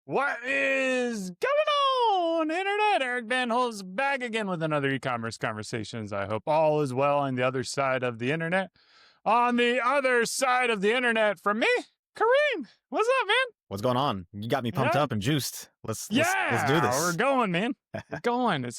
What is going on, Internet? Eric Van Hulse back again with another e-commerce conversations. I hope all is well on the other side of the Internet. On the other side of the Internet from me, Karim. What's up, man? What's going on? You got me pumped up and juiced. Let's do We're this. going, man. We're going.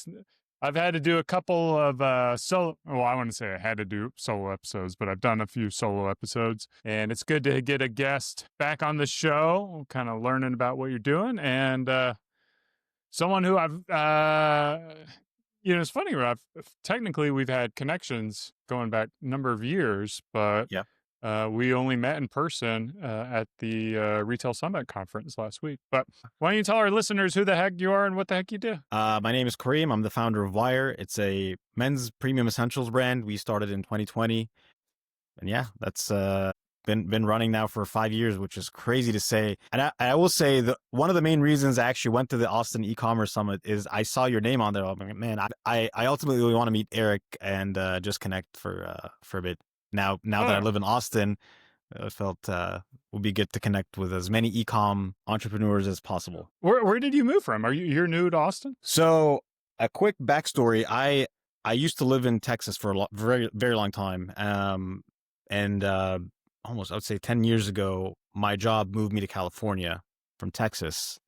I've had to do a couple of solo. Well, I wouldn't say I had to do solo episodes, but I've done a few solo episodes, and it's good to get a guest back on the show, kind of learning about what you're doing, and someone who it's funny. Technically we've had connections going back a number of years, but Yeah. we only met in person at the Retail Summit conference last week. But why don't you tell our listeners who the heck you are and what the heck you do? My name is Karim. I'm the founder of Wire. It's a men's premium essentials brand. We started in 2020. And yeah, that's been running now for 5 years, which is crazy to say. And I will say that one of the main reasons I actually went to the Austin Ecommerce Summit is I saw your name on there. I'm like, man, I ultimately want to meet Eric and just connect for a bit. Now that I live in Austin, I felt would be good to connect with as many e-com entrepreneurs as possible. Where did you move from? You're new to Austin? So a quick backstory. I used to live in Texas for a very, very long time. And almost, I would say 10 years ago, my job moved me to California from Texas.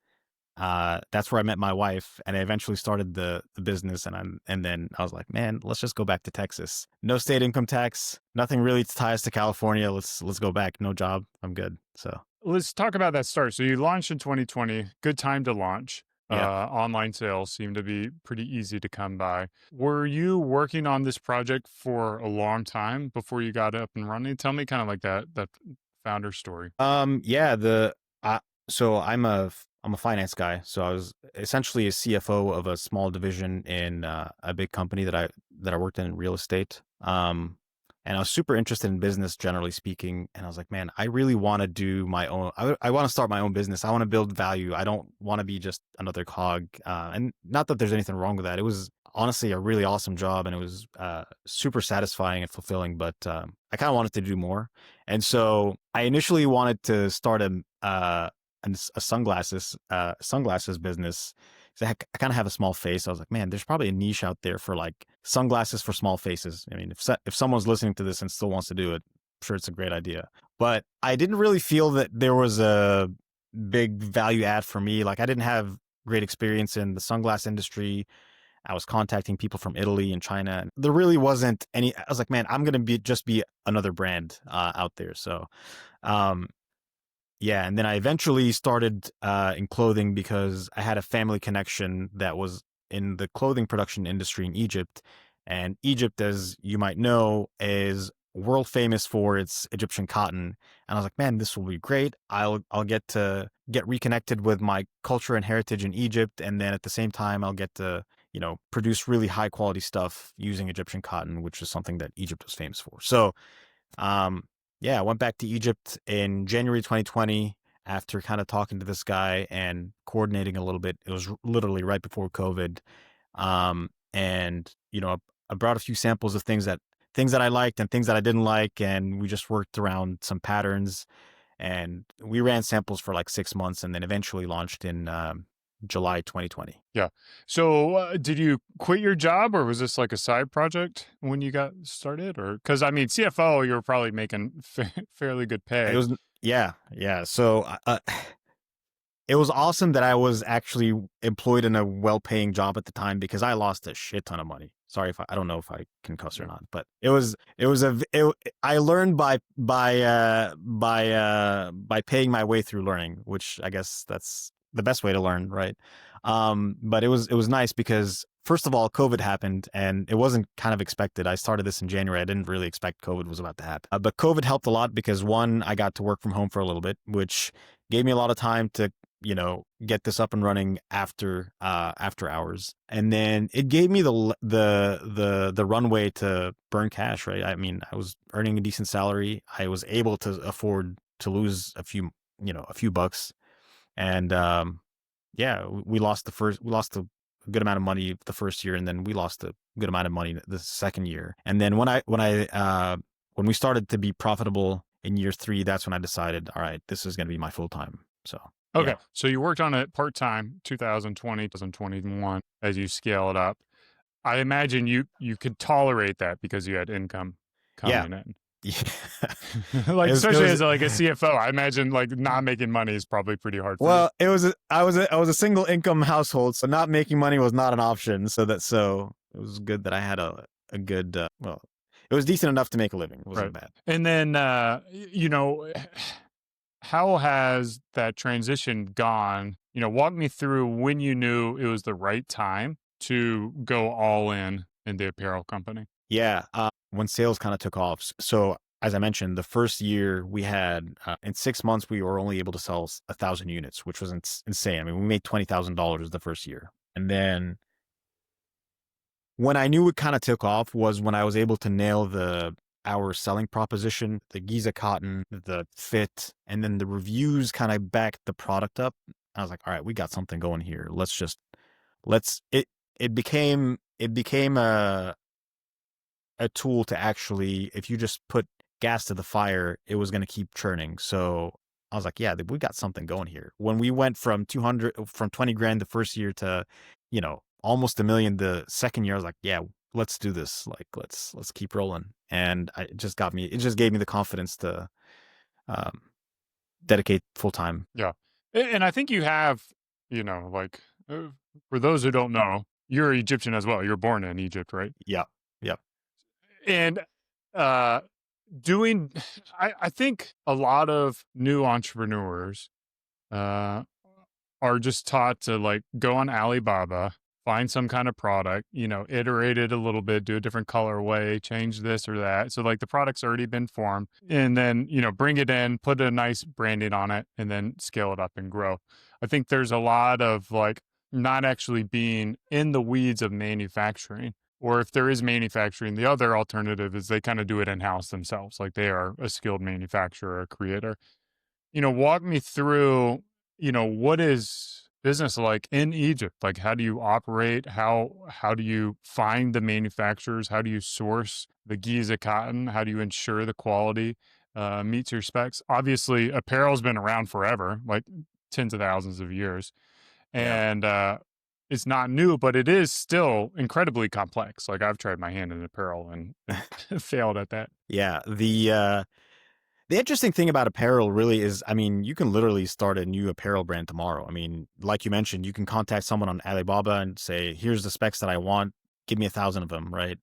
That's where I met my wife, and I eventually started the business. And then I was like, man, let's just go back to Texas. No state income tax, nothing really to tie us to California. Let's go back. No job. I'm good. So let's talk about that start. So you launched in 2020. Good time to launch. Yeah. Online sales seem to be pretty easy to come by. Were you working on this project for a long time before you got up and running? Tell me kind of like that founder story. Yeah. So I'm a finance guy. So I was essentially a CFO of a small division in a big company that I worked in real estate. And I was super interested in business, generally speaking. And I was like, man, I really want to do my own. I want to start my own business. I want to build value. I don't want to be just another cog. And not that there's anything wrong with that. It was honestly a really awesome job, and it was super satisfying and fulfilling. But I kind of wanted to do more. And so I initially wanted to start a sunglasses business. So I kind of have a small face. I was like, man, there's probably a niche out there for like sunglasses for small faces. I mean, if someone's listening to this and still wants to do it, I'm sure it's a great idea. But I didn't really feel that there was a big value add for me. Like I didn't have great experience in the sunglass industry. I was contacting people from Italy and China. And there really wasn't any. I was like, man, I'm going to just be another brand out there. So, yeah, and then I eventually started in clothing because I had a family connection that was in the clothing production industry in Egypt. And Egypt, as you might know, is world famous for its Egyptian cotton. And I was like, man, this will be great. I'll get to get reconnected with my culture and heritage in Egypt. And then at the same time, I'll get to, produce really high quality stuff using Egyptian cotton, which is something that Egypt was famous for. So, yeah, I went back to Egypt in January 2020 after kind of talking to this guy and coordinating a little bit. It was literally right before COVID. And, I brought a few samples of things that I liked and things that I didn't like. And we just worked around some patterns, and we ran samples for like 6 months and then eventually launched in July 2020. Yeah. So did you quit your job, or was this like a side project when you got started? Or because I mean, CFO, you were probably making fairly good pay. It was, yeah. So it was awesome that I was actually employed in a well-paying job at the time, because I lost a shit ton of money. Sorry if I don't know if I can cuss or not, but I learned by paying my way through learning, which I guess that's the best way to learn, right? But it was nice because first of all, COVID happened, and it wasn't kind of expected. I started this in January. I didn't really expect COVID was about to happen. But COVID helped a lot because one, I got to work from home for a little bit, which gave me a lot of time to, get this up and running after hours. And then it gave me the runway to burn cash, right? I mean, I was earning a decent salary. I was able to afford to lose a few bucks. And yeah, we lost a good amount of money the first year, and then we lost a good amount of money the second year. And then when we started to be profitable in year 3, that's when I decided, all right, this is going to be my full time. So Okay. Yeah. So you worked on it part-time, 2020, 2021, as you scale it up. I imagine you could tolerate that because you had income Yeah. coming in. Yeah. Like, It especially was as like a CFO, I imagine like not making money is probably pretty hard for you. well, I was a single income household, so not making money was not an option. So it was good that I had a good well, it was decent enough to make a living. It Right. wasn't bad. And then how has that transition gone? Walk me through when you knew it was the right time to go all in the apparel company. Yeah, when sales kind of took off. So as I mentioned, the first year we had in 6 months we were only able to sell 1,000 units, which was insane. I mean, we made $20,000 the first year, and then when I knew it kind of took off was when I was able to nail our selling proposition, the Giza cotton, the fit, and then the reviews kind of backed the product up. I was like, all right, we got something going here. Let's it became a tool to actually, if you just put gas to the fire, it was going to keep churning. So I was like, yeah, we got something going here. When we went from 20 grand the first year to, almost $1 million the second year, I was like, yeah, let's do this. Like, let's keep rolling. And it just gave me the confidence to, um, dedicate full time. Yeah. And I think you have, like, for those who don't know, you're Egyptian as well. You're born in Egypt, right? Yeah. Yep. And uh, doing, I think a lot of new entrepreneurs uh, are just taught to like go on Alibaba, find some kind of product, iterate it a little bit, do a different colorway, change this or that. So like the product's already been formed and then, bring it in, put a nice branding on it and then scale it up and grow. I think there's a lot of like not actually being in the weeds of manufacturing. Or if there is manufacturing, the other alternative is they kind of do it in-house themselves. Like they are a skilled manufacturer, a creator. Walk me through, what is business like in Egypt? Like, how do you operate? How do you find the manufacturers? How do you source the Giza cotton? How do you ensure the quality meets your specs? Obviously, apparel's been around forever, like tens of thousands of years, Yeah. and it's not new, but it is still incredibly complex. Like I've tried my hand in apparel and failed at that. Yeah. The interesting thing about apparel really is, I mean, you can literally start a new apparel brand tomorrow. I mean, like you mentioned, you can contact someone on Alibaba and say, "Here's the specs that I want. Give me 1,000 of them," right?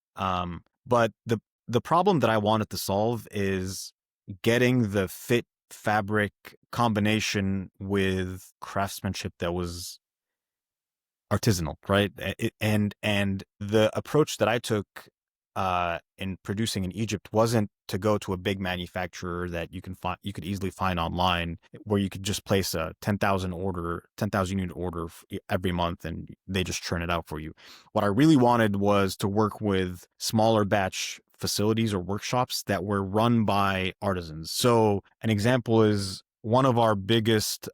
But the problem that I wanted to solve is getting the fit fabric combination with craftsmanship that was artisanal, right? And the approach that I took in producing in Egypt wasn't to go to a big manufacturer that you could easily find online, where you could just place a 10,000 unit order every month and they just churn it out for you. What I really wanted was to work with smaller batch facilities or workshops that were run by artisans. So an example is one of our biggest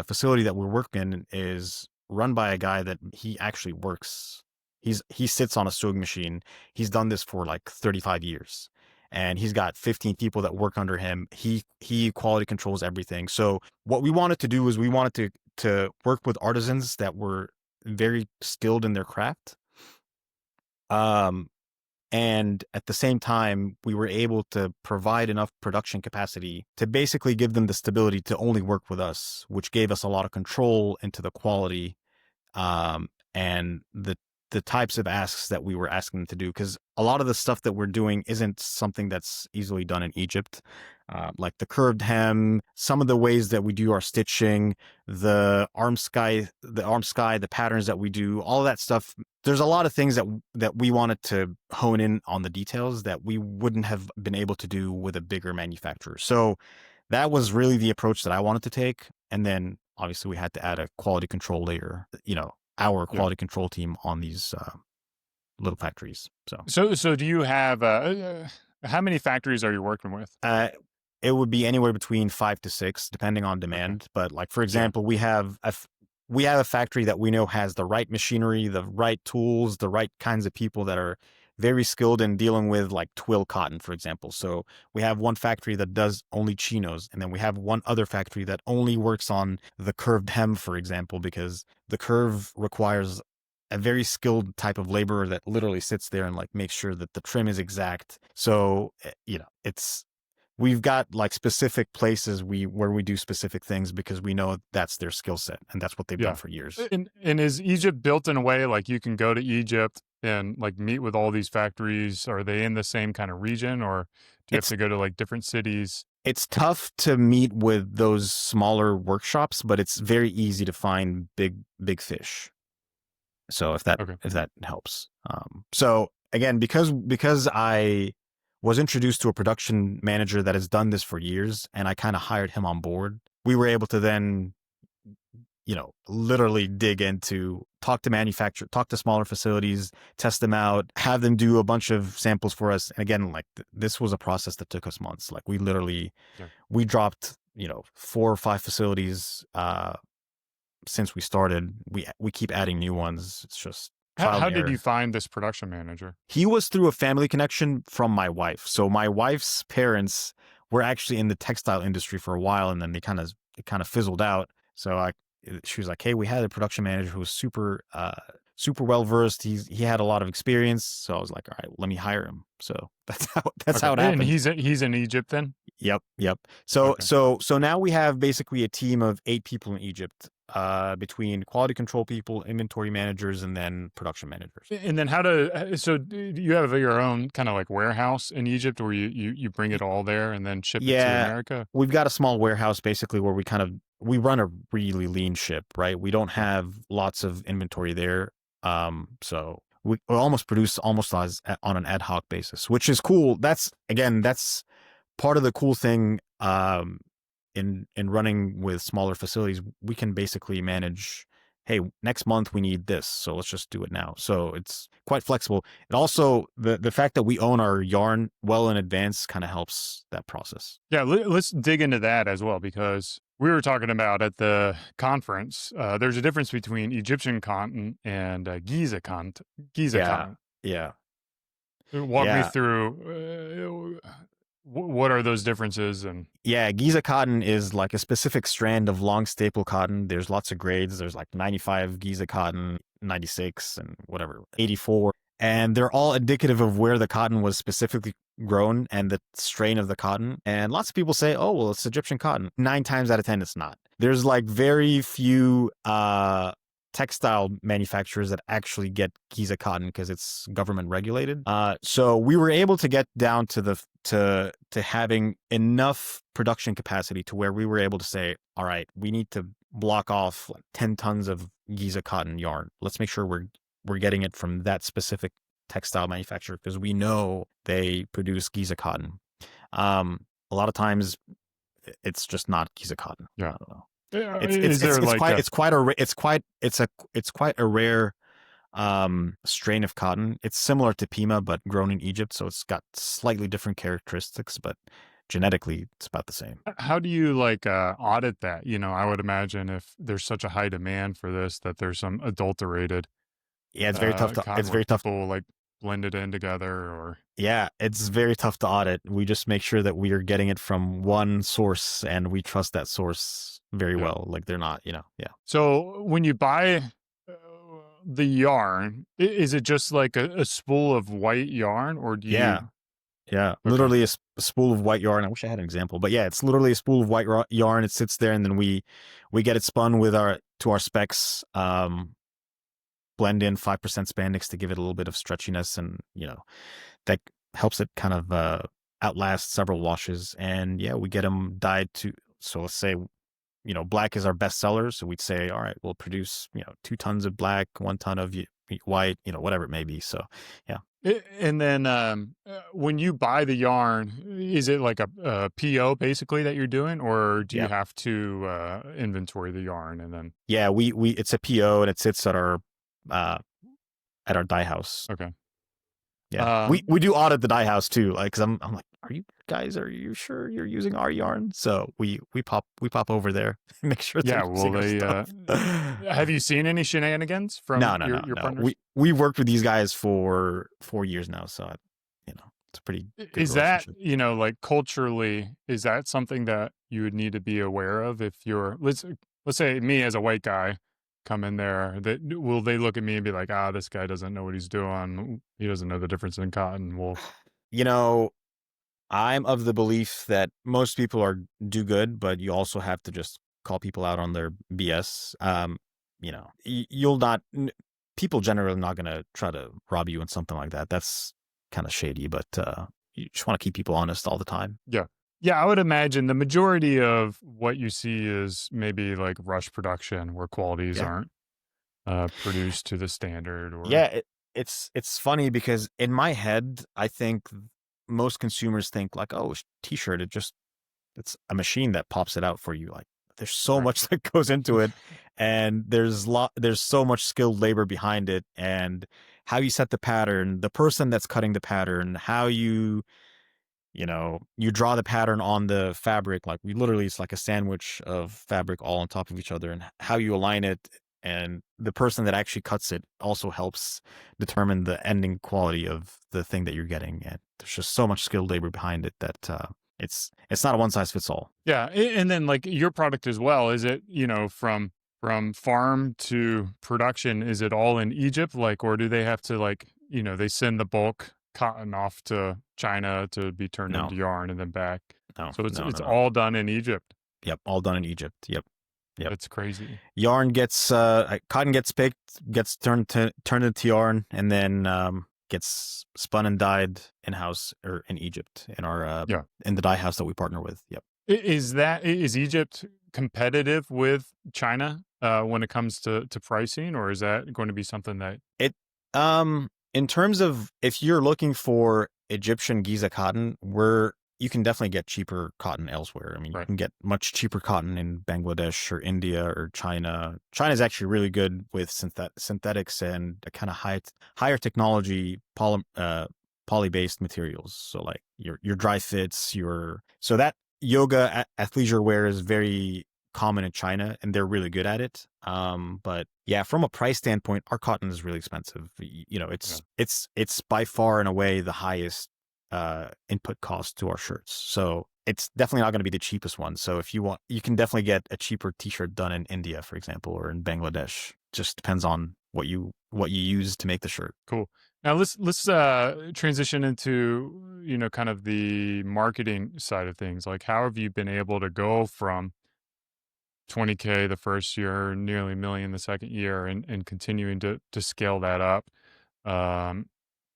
facility that we're working in is run by a guy that he actually works. He sits on a sewing machine. He's done this for like 35 years. And he's got 15 people that work under him. He quality controls everything. So what we wanted to do was we wanted to work with artisans that were very skilled in their craft. And at the same time, we were able to provide enough production capacity to basically give them the stability to only work with us, which gave us a lot of control into the quality, and the types of asks that we were asking them to do. Because a lot of the stuff that we're doing isn't something that's easily done in Egypt. Like the curved hem, some of the ways that we do our stitching, the arm sky, the patterns that we do, all of that stuff. There's a lot of things that we wanted to hone in on the details that we wouldn't have been able to do with a bigger manufacturer. So that was really the approach that I wanted to take. And then obviously we had to add a quality control layer, our Yeah. quality control team on these little factories. So do you have how many factories are you working with? It would be anywhere between 5 to 6, depending on demand. Okay. But like, for example, we have a factory that we know has the right machinery, the right tools, the right kinds of people that are very skilled in dealing with like twill cotton, for example. So we have one factory that does only chinos, and then we have one other factory that only works on the curved hem, for example, because the curve requires a very skilled type of laborer that literally sits there and like makes sure that the trim is exact. So, it's we've got like specific places where we do specific things because we know that's their skill set and that's what they've done Yeah. for years. And is Egypt built in a way like you can go to Egypt and like meet with all these factories? Are they in the same kind of region, or do you have It's to go to like different cities? it's tough to meet with those smaller workshops, but it's very easy to find big fish. So Okay. if that helps. So again, because I was introduced to a production manager that has done this for years, and I kind of hired him on board, we were able to then, literally dig into, talk to smaller facilities, test them out, have them do a bunch of samples for us. And again, like this was a process that took us months. Like Yeah. we dropped, 4 or 5 facilities, since we started. We keep adding new ones. It's just trial How and did you error. find this production manager? He was through a family connection from my wife. So my wife's parents were actually in the textile industry for a while, and then it kind of fizzled out. So she was like, "Hey, we had a production manager who was super well versed. He had a lot of experience." So I was like, "All right, let me hire him." So that's Okay. how it And happened. he's in Egypt then? Yep. So Okay. now we have basically a team of 8 people in Egypt, between quality control people, inventory managers, and then production managers. And then so you have your own kind of like warehouse in Egypt where you bring Y- it all there and then ship it to Yeah, America? we've got a small warehouse basically where we run a really lean ship, right? We don't Okay. have lots of inventory there. So we almost produce almost on an ad hoc basis, which is cool. That's part of the cool thing, in running with smaller facilities. We can basically manage, hey, next month we need this, so let's just do it now. So it's quite flexible. It also, the fact that we own our yarn well in advance kind of helps that process. Yeah, let's dig into that as well, because we were talking about at the conference. There's a difference between Egyptian cotton and Giza cotton. Giza Yeah, cotton. yeah, Walk me yeah. through what are those differences and Yeah, Giza cotton is like a specific strand of long staple cotton. There's lots of grades. There's like 95 Giza cotton, 96, and whatever, 84. And they're all indicative of where the cotton was specifically grown and the strain of the cotton. And lots of people say, oh, well, it's Egyptian cotton. 9 times out of 10, it's not. There's like very few textile manufacturers that actually get Giza cotton because it's government regulated. So we were able to get down to having enough production capacity to where we were able to say, all right, we need to block off like 10 tons of Giza cotton yarn. Let's make sure we're getting it from that specific textile manufacturer because we know they produce Giza cotton. A lot of times it's just not Giza cotton. I yeah. don't know. Is there like a It's quite a rare strain of cotton. It's similar to Pima but grown in Egypt, so it's got slightly different characteristics, but genetically it's about the same. how do you like audit that? I would imagine if there's such a high demand for this that there's some adulterated Yeah, it's very tough to cotton it's where very tough. people like blend it in together or Yeah, it's very tough to audit. We just make sure that we are getting it from one source and we trust that source very yeah. well. Like they're not, yeah. So when you buy uh, the yarn, is it just like a spool of white yarn, or do Yeah. you? Yeah, Okay, literally a spool of white yarn. I wish I had an example, but yeah, it's literally a spool of white yarn. It sits there, and then we get it spun to our specs. Blend in 5% spandex to give it a little bit of stretchiness, and that helps it kind of outlast several washes. And yeah, we get them dyed to. So let's say black is our best seller, so we'd say, all right, we'll produce 2 tons of black, 1 ton of white, whatever it may be. So yeah. And then when you buy the yarn, is it like a PO basically that you're doing, or do you Yeah. have to inventory the yarn and then? Yeah, we it's a PO and it sits uh at our dye house. Okay. Yeah, we Um, we do audit the dye house too, like because I'm like are you sure you're using our yarn? So we pop over there, make sure they're Yeah, will using our they? stuff. Have you seen any shenanigans from No, no, no, your no. partners? We worked with these guys for 4 years now, so it's a pretty good Is that, relationship. like culturally, is that something that you would need to be aware of if you're let's say me as a white guy come in there, that will they look at me and be like, ah, this guy doesn't know what he's doing. He doesn't know the difference in cotton wool. You know, I'm of the belief that most people do good, but you also have to just call people out on their BS. You'll not. People generally are not going to try to rob you in something like that. That's kind of shady, but you just want to keep people honest all the time. Yeah. Yeah, I would imagine the majority of what you see is maybe like rush production where qualities Yeah. aren't produced to the standard or Yeah, it's funny because in my head, I think most consumers think like, oh, t-shirt, it's a machine that pops it out for you. Like there's so right. much that goes into it, and there's so much skilled labor behind it, and how you set the pattern, the person that's cutting the pattern, how you draw the pattern on the fabric. Like we literally, it's like a sandwich of fabric all on top of each other, and how you align it. And the person that actually cuts it also helps determine the ending quality of the thing that you're getting. And there's just so much skilled labor behind it that it's not a one size fits all. Yeah, and then like your product as well, is it, from farm to production, is it all in Egypt? Like, or do they have to like, they send the bulk cotton off to China to be turned No, into yarn and then back. no, So it's no, it's no, no. all done in Egypt. Yep, all done in Egypt. Yep, yep. That's crazy. Yarn gets cotton gets picked, gets turned into yarn, and then gets spun and dyed in house or in Egypt in our Yeah. in the dye house that we partner with. Yep. Is Egypt competitive with China when it comes to pricing, or is that going to be something that It in terms of if you're looking for Egyptian Giza cotton, you can definitely get cheaper cotton elsewhere. I mean, you right? can get much cheaper cotton in Bangladesh or India or China. China is actually really good with synthetics and a kind of higher technology poly based materials. So like your dry fits, so that yoga athleisure wear is very common in China, and they're really good at it. But yeah, from a price standpoint, our cotton is really expensive. Yeah. It's by far and away the highest input cost to our shirts. So it's definitely not going to be the cheapest one. So if you want, you can definitely get a cheaper t-shirt done in India, for example, or in Bangladesh. Just depends on what you use to make the shirt. Cool. Now let's transition into kind of the marketing side of things. Like, how have you been able to go from 20K the first year, nearly a million the second year, and continuing to scale that up um,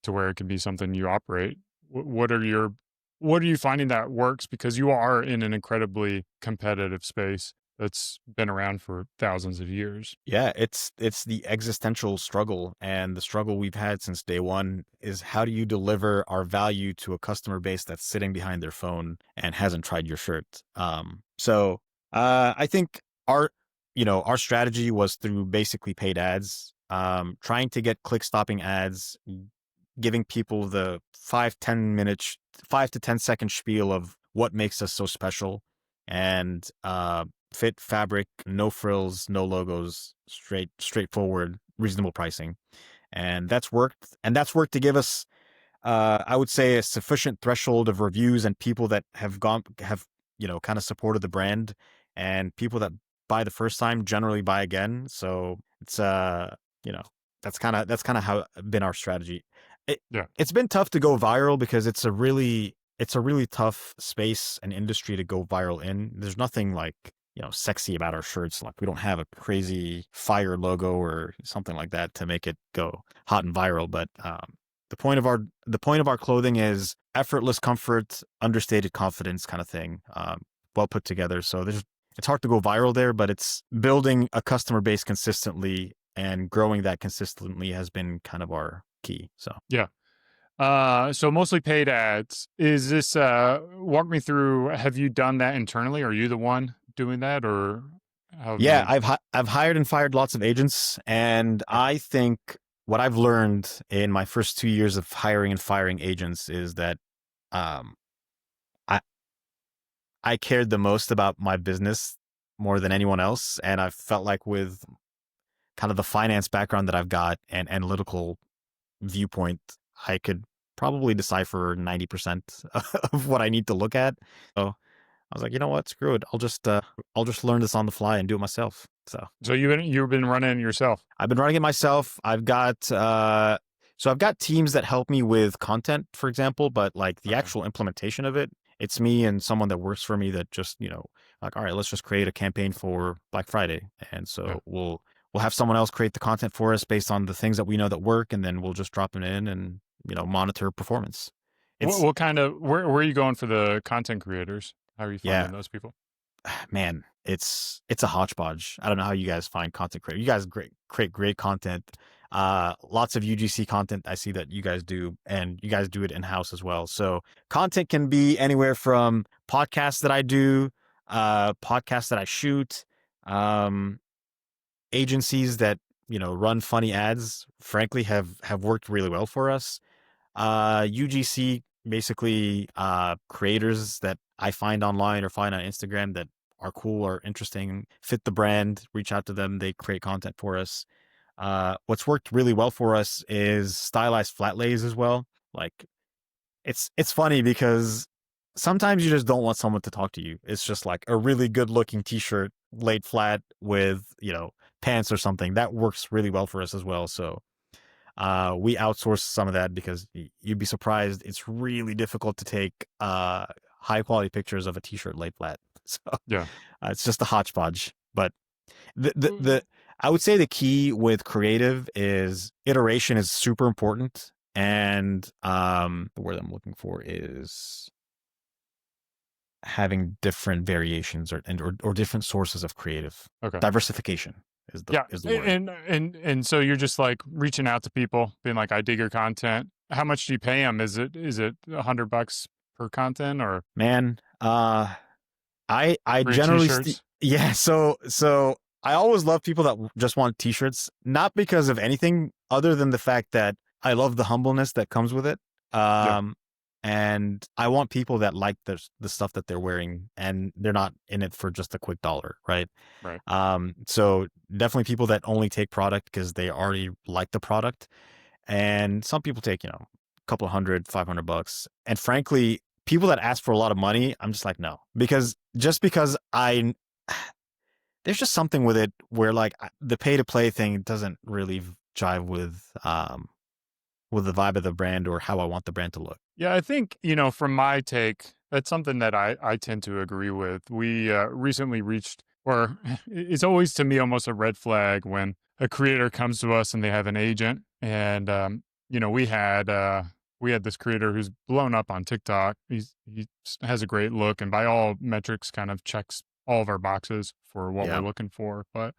to where it can be something you operate? What are you finding that works? Because you are in an incredibly competitive space that's been around for thousands of years. Yeah, it's the existential struggle, and the struggle we've had since day one is how do you deliver our value to a customer base that's sitting behind their phone and hasn't tried your shirt. I think our strategy was through basically paid ads, trying to get click stopping ads, giving people the 5 to 10 second spiel of what makes us so special, and fit fabric, no frills, no logos, straightforward, reasonable pricing. And that's worked. And that's worked to give us, I would say, a sufficient threshold of reviews and people that have kind of supported the brand, and people that buy the first time generally buy again. So it's that's kind of how been our strategy. Yeah. It's been tough to go viral because it's a really tough space and industry to go viral in. There's nothing like sexy about our shirts. Like we don't have a crazy fire logo or something like that to make it go hot and viral. But the point of our clothing is effortless comfort, understated confidence, kind of thing. Well put together. So it's hard to go viral there, but it's building a customer base consistently and growing that consistently has been kind of our key. So Yeah. So mostly paid ads. Is this walk me through, have you done that internally? Are you the one doing that, or how have yeah, you I've hired and fired lots of agents, and okay. I think what I've learned in my first 2 years of hiring and firing agents is that um I cared the most about my business more than anyone else. And I felt like with kind of the finance background that I've got and analytical viewpoint, I could probably decipher 90% of what I need to look at. So I was like, you know what, screw it. I'll just learn this on the fly and do it myself. So So you've been running it yourself. I've been running it myself. I've got teams that help me with content, for example, but like the Okay. actual implementation of it, it's me and someone that works for me that just, like, all right, let's just create a campaign for Black Friday. And Yeah. so we'll have someone else create the content for us based on the things that we know that work, and then we'll just drop it in and, monitor performance. It's What kind of where are you going for the content creators? How are you yeah, finding those people? man, it's a hodgepodge. I don't know how you guys find content creators. You guys create great content. Lots of UGC content I see that you guys do, and you guys do it in-house as well. So content can be anywhere from podcasts that I do, podcasts that I shoot, um, agencies that, run funny ads, frankly have worked really well for us. UGC, basically, creators that I find online or find on Instagram that are cool or interesting, fit the brand, reach out to them. They create content for us. What's worked really well for us is stylized flat lays as well. Like, it's funny because sometimes you just don't want someone to talk to you. It's just like a really good looking t-shirt laid flat with, pants or something. That works really well for us as well. So we outsource some of that because you'd be surprised. It's really difficult to take high quality pictures of a t-shirt laid flat. So Yeah. it's just a hodgepodge. But Mm. I would say the key with creative is iteration is super important. And the word I'm looking for is having different variations or different sources of creative. Okay. Diversification is Yeah. the word. And so you're just like reaching out to people, being like, I dig your content. How much do you pay them? Is it $100 per content or Man, I free generally t-shirts? yeah, so I always love people that just want t-shirts, not because of anything other than the fact that I love the humbleness that comes with it. Yeah. Um and I want people that like the stuff that they're wearing and they're not in it for just a quick dollar, right? Right. So definitely people that only take product because they already like the product. And some people take, a couple hundred, $500. And frankly, people that ask for a lot of money, I'm just like, no, because just because there's just something with it where like the pay to play thing doesn't really jive with the vibe of the brand or how I want the brand to look. Yeah, I think, from my take, that's something that I tend to agree with. We recently reached, or it's always to me almost a red flag when a creator comes to us and they have an agent. And, we had this creator who's blown up on TikTok. He has a great look and by all metrics kind of checks all of our boxes for what we're Yeah. looking for. But,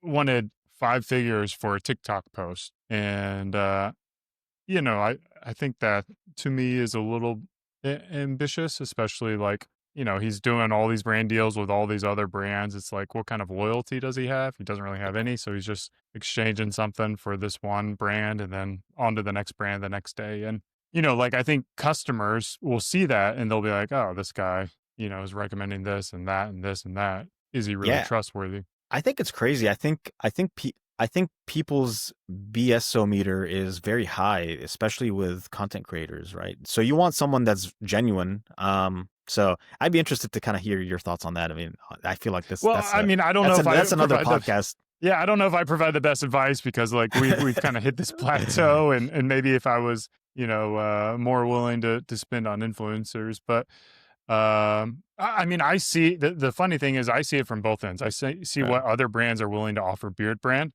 wanted 5 figures for a TikTok post. And, I think that to me is a little ambitious, especially like, he's doing all these brand deals with all these other brands. It's like, what kind of loyalty does he have? He doesn't really have any. So he's just exchanging something for this one brand and then on to the next brand the next day. And, like I think customers will see that and they'll be like, oh, this guy, is recommending this and that and this and that. Is he really Yeah. trustworthy? I think it's crazy. I think people's BSO meter is very high, especially with content creators, right? So you want someone that's genuine. So I'd be interested to kind of hear your thoughts on that. I mean, I feel like Well, I mean, I don't know if I that's another provide the podcast. Yeah, I don't know if I provide the best advice because like we've kind of hit this plateau and maybe if I was, more willing to spend on influencers, but I mean, I see the funny thing is I see it from both ends. I see Okay. what other brands are willing to offer Beard Brand,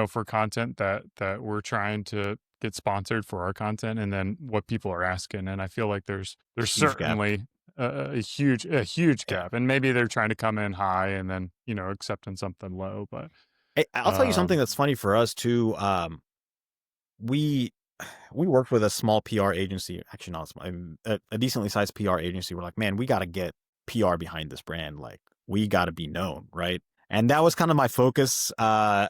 for content that we're trying to get sponsored for our content and then what people are asking and I feel like there's Huge gap. certainly a huge Yeah. gap and maybe they're trying to come in high and then, accepting something low, but Hey, I'll tell you something um that's funny for us too. We we worked with a small PR agency, actually not small, a decently sized PR agency. We're like, man, we got to get PR behind this brand. Like, we got to be known, right? And that was kind of my focus, a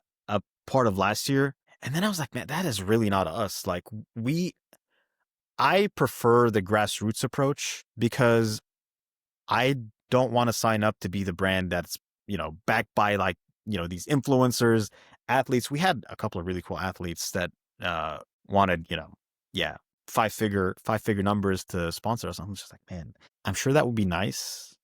part of last year. And then I was like, man, that is really not us. Like, I prefer the grassroots approach because I don't want to sign up to be the brand that's, backed by like, these influencers, athletes. We had a couple of really cool athletes that wanted, yeah, five figure numbers to sponsor us. I'm just like, man, I'm sure that would be nice,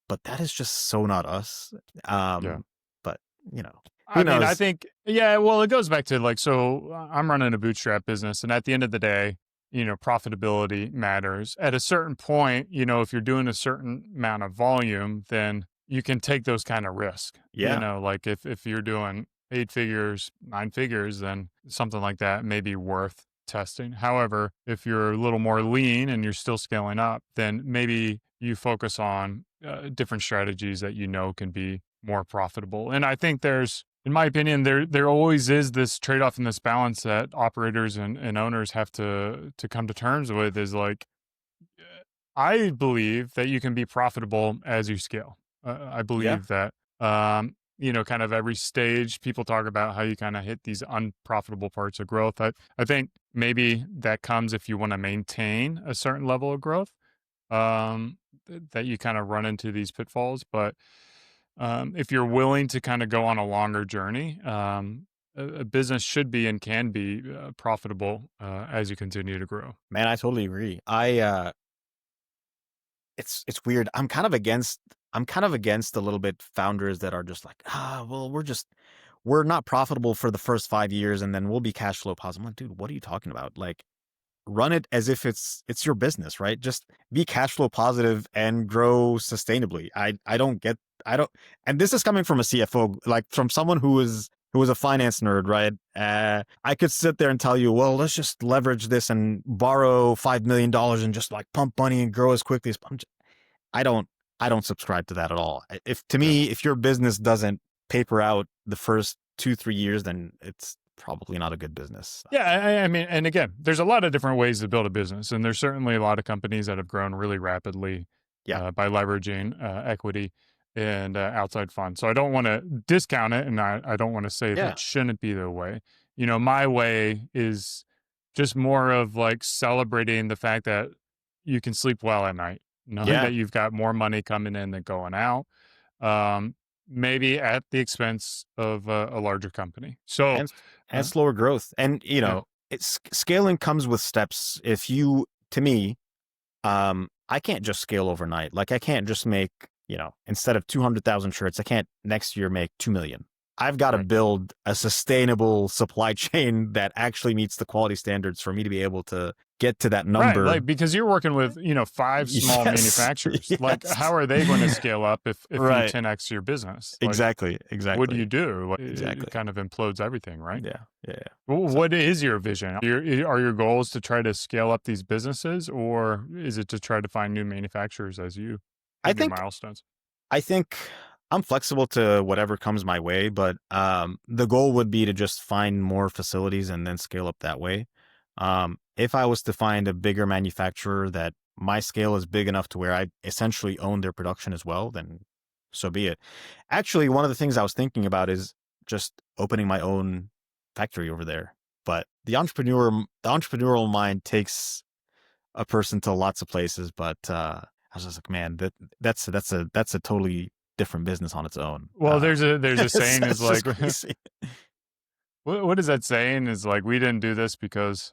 but that is just so not us. Yeah. But who I mean, I knows? think, yeah, well, it goes back to like, so I'm running a bootstrap business, and at the end of the day, profitability matters. At a certain point, if you're doing a certain amount of volume, then you can take those kind of risk. Yeah. Like if you're doing 8 figures, 9 figures, then something like that may be worth testing. However, if you're a little more lean and you're still scaling up, then maybe you focus on different strategies that can be more profitable. And I think in my opinion, there always is this trade-off and this balance that operators and owners have to come to terms with. Is like, I believe that you can be profitable as you scale. I Yeah. believe that kind of every stage people talk about how you kind of hit these unprofitable parts of growth. I think maybe that comes if you want to maintain a certain level of growth, that you kind of run into these pitfalls. But if you're willing to kind of go on a longer journey, a business should be and can be profitable as you continue to grow. Man, I totally agree. It's weird. I'm kind of against a little bit founders that are just like, well, we're not profitable for the first 5 years and then we'll be cash flow positive. I'm like, dude, what are you talking about? Like, run it as if it's your business, right? Just be cash flow positive and grow sustainably. I don't, and this is coming from a CFO, like from someone who was a finance nerd, right? I could sit there and tell you, well, let's just leverage this and borrow $5 million and just like pump money and grow as quickly as. I don't I don't subscribe to that at all. If to Yeah. me, if your business doesn't paper out the first 2-3 years, then it's probably not a good business. Yeah, I mean, and again, there's a lot of different ways to build a business, and there's certainly a lot of companies that have grown really rapidly Yeah. by leveraging equity and outside funds. So I don't want to discount it, and I don't want to say Yeah. that shouldn't be the way. My way is just more of like celebrating the fact that you can sleep well at night, knowing Yeah. that you've got more money coming in than going out. Um, Maybe at the expense of a larger company. So, And uh, slower growth. And yeah, it's scaling comes with steps. To me, I can't just scale overnight. Like I can't just make, instead of 200,000 shirts, I can't next year make 2 million. I've got to right. build a sustainable supply chain that actually meets the quality standards for me to be able to get to that Right, number. like because you're working with, 5 small Yes. manufacturers. Like, how Yes. are they going to scale up if you Right. 10x your business? Like, Exactly. what do Exactly. you do? Like, it Exactly. kind of implodes everything, right? Yeah. Yeah. Yeah. So What is your vision? Are your goals to try to scale up these businesses, or is it to try to find new manufacturers as you I hit new think milestones? I think I'm flexible to whatever comes my way, but the goal would be to just find more facilities and then scale up that way. If I was to find a bigger manufacturer that my scale is big enough to where I essentially own their production as well, then so be it. Actually, one of the things I was thinking about is just opening my own factory over there. But the entrepreneurial mind takes a person to lots of places, but I was just like, man, that's a totally different business on its own. Well, there's a saying is That's just like, crazy. what is that saying? Is like, we didn't do this because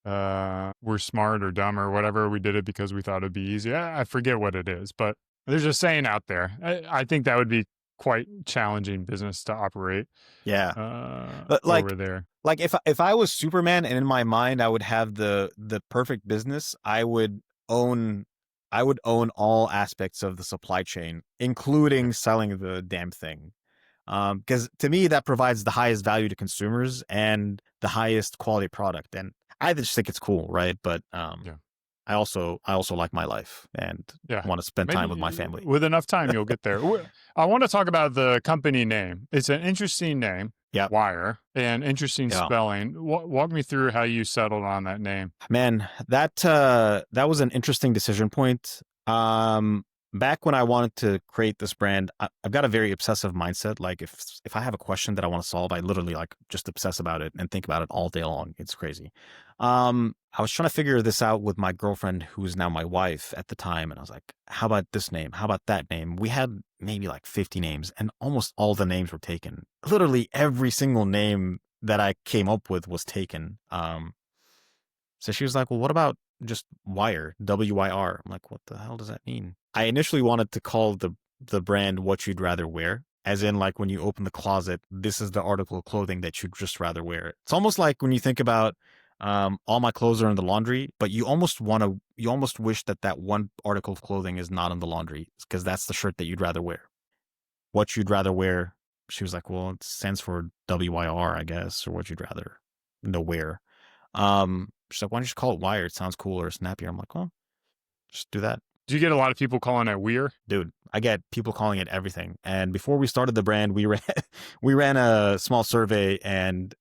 we're smart or dumb or whatever. We did it because we thought it'd be easy. I forget what it is, but there's a saying out there. I think that would be quite challenging business to operate Yeah, but over there. like if I was Superman and in my mind I would have the perfect business, own I would own all aspects of the supply chain, Yeah. including selling the damn thing. Because to me that provides the highest value to consumers and the highest quality product, and I just think it's cool, right? But Yeah. I also like my life and Yeah. want to spend time with my Maybe family. with enough time, you'll get there. I want to talk about the company name. It's an interesting name, Yeah, Wire, and interesting yeah. spelling. Walk me through how you settled on that name. Man, that was an interesting decision point. back when I wanted to create this brand, I've got a very obsessive mindset. Like if I have a question that I want to solve, I literally like just obsess about it and think about it all day long. It's crazy. I was trying to figure this out with my girlfriend, who is now my wife at the time, and I was like, "How about this name? How about that name?" We had maybe like 50 names, and almost all the names were taken. Literally every single name that I came up with was taken. So she was like, "Well, what about just Wire, WYR?" I'm like, "What the hell does that mean?" I initially wanted to call the brand What You'd Rather Wear, as in like when you open the closet, this is the article of clothing that you'd just rather wear. It's almost like when you think about all my clothes are in the laundry, but you almost wish that that one article of clothing is not in the laundry because that's the shirt that you'd rather wear. What you'd rather wear. She was like, "Well, it stands for WYR, I guess, or what you'd rather no wear." She's like, "Why don't you just call it Wire? It sounds cooler or snappier." I'm like, "Well, just do that." Do you get a lot of people calling it Weir? Dude, I get people calling it everything. And before we started the brand, we ran we ran a small survey, and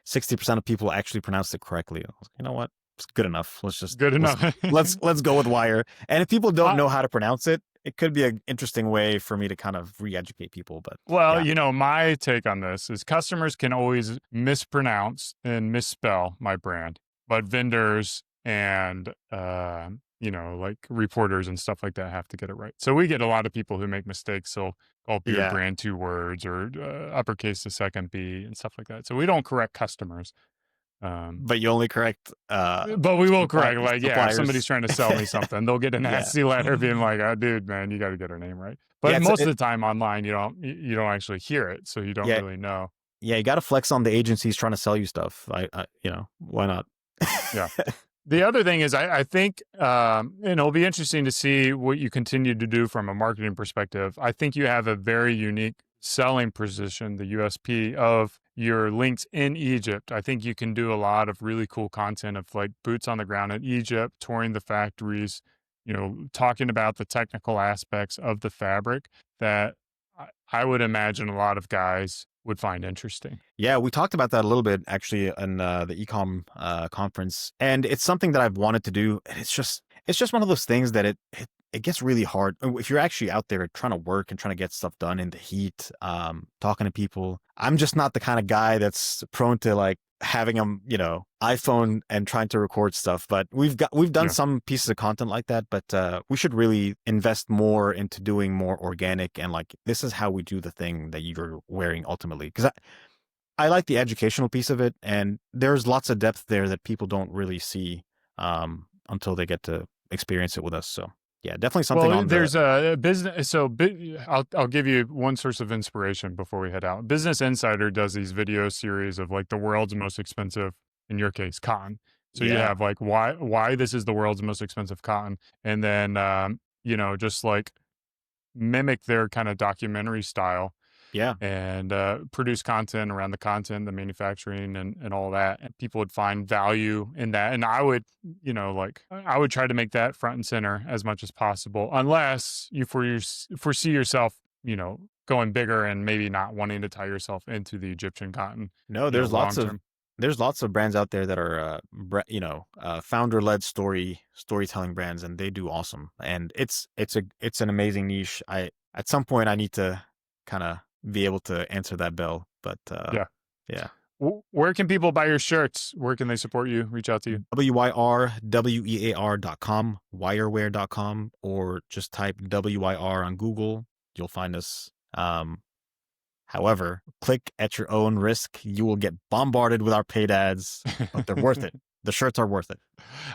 60% of people actually pronounced it correctly. I was like, you know what? It's good enough. Good enough. Let's go with Wire. And if people don't I, know how to pronounce it, it could be an interesting way for me to kind of re-educate people. But well, yeah, my take on this is customers can always mispronounce and misspell my brand, but vendors and like reporters and stuff like that have to get it right. So we get a lot of people who make mistakes. So call your yeah. brand two words or uppercase the second B and stuff like that. So we don't correct customers. Um, But you only correct but we will correct, like, yeah, if somebody's suppliers. trying to sell me something, they'll get a Yeah. nasty letter being like, "Oh, dude, man, you got to get her name right." Yeah, But most of the time online, you don't actually hear it, so you don't yeah, really know. yeah, you got to flex on the agencies trying to sell you stuff. Why not? Yeah. The other thing is, I think, and it'll be interesting to see what you continue to do from a marketing perspective. I think you have a very unique selling position, the USP of your links in Egypt. I think you can do a lot of really cool content of like boots on the ground in Egypt, touring the factories, talking about the technical aspects of the fabric that I would imagine a lot of guys would find interesting. Yeah, we talked about that a little bit actually in the ecom conference, and it's something that I've wanted to do. And it's just one of those things that it gets really hard if you're actually out there trying to work and trying to get stuff done in the heat, talking to people. I'm just not the kind of guy that's prone to like having iPhone and trying to record stuff. But we've done Yeah. some pieces of content like that, but we should really invest more into doing more organic and like this is how we do the thing that you're wearing ultimately. Because I like the educational piece of it, and there's lots of depth there that people don't really see until they get to experience it with us. So yeah, definitely something Well, on the there's a business. So I'll give you one source of inspiration before we head out. Business Insider does these video series of like the world's most expensive, in your case, cotton. So you yeah have like why this is the world's most expensive cotton, and then just like mimic their kind of documentary style yeah and produce content around the content, the manufacturing, and all that. And people would find value in that. And I would, I would try to make that front and center as much as possible, unless you foresee yourself, going bigger and maybe not wanting to tie yourself into the Egyptian cotton, no long term. there's lots of brands out there that are founder led storytelling brands, and they do awesome, and it's an amazing niche. I At some point I need to kind of be able to answer that bell, but Yeah. yeah. Where can people buy your shirts? Where can they support you? Reach out to you? WYRWEAR.com, wirewear.com, or just type WYR on Google. You'll find us. However, click at your own risk. You will get bombarded with our paid ads, but they're worth it. The shirts are worth it.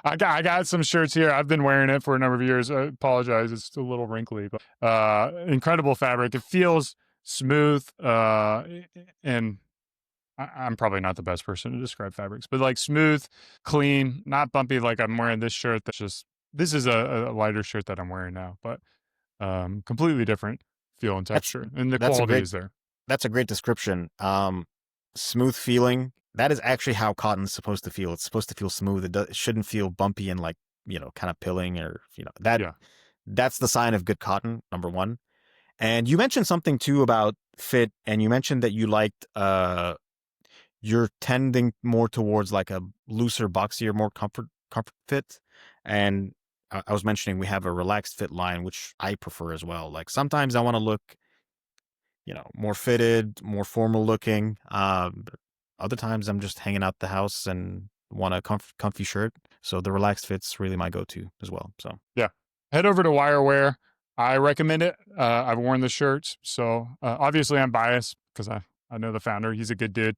I got some shirts here. I've been wearing it for a number of years. I apologize, it's a little wrinkly, but incredible fabric. It feels smooth, and I'm probably not the best person to describe fabrics, but like smooth, clean, not bumpy. Like I'm wearing this shirt. This is a lighter shirt that I'm wearing now, but completely different feel and That's texture, and the that's a quality great is there. that's a great description. Smooth feeling. That is actually how cotton's supposed to feel. It's supposed to feel smooth. It shouldn't feel bumpy and like, kind of pilling or, Yeah. that's the sign of good cotton, number one. And you mentioned something too about fit, and you mentioned that you liked, you're tending more towards like a looser, boxier, more comfort fit. And I was mentioning we have a relaxed fit line, which I prefer as well. Like sometimes I want to look, more fitted, more formal looking. But other times I'm just hanging out the house and want a comfy shirt. So the relaxed fit's really my go-to as well. So Yeah. Head over to Wirewear. I recommend it. I've worn the shirts. So obviously I'm biased because I know the founder. He's a good dude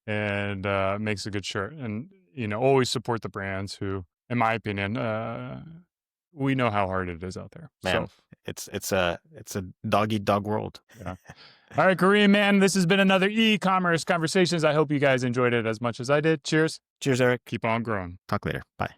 and makes a good shirt. And, always support the brands who, in my opinion, we know how hard it is out there. man, So it's a dog eat dog world. yeah. All right, Karim, man, this has been another e-commerce conversations. I hope you guys enjoyed it as much as I did. Cheers. Cheers, Eric. Keep on growing. Talk later. Bye.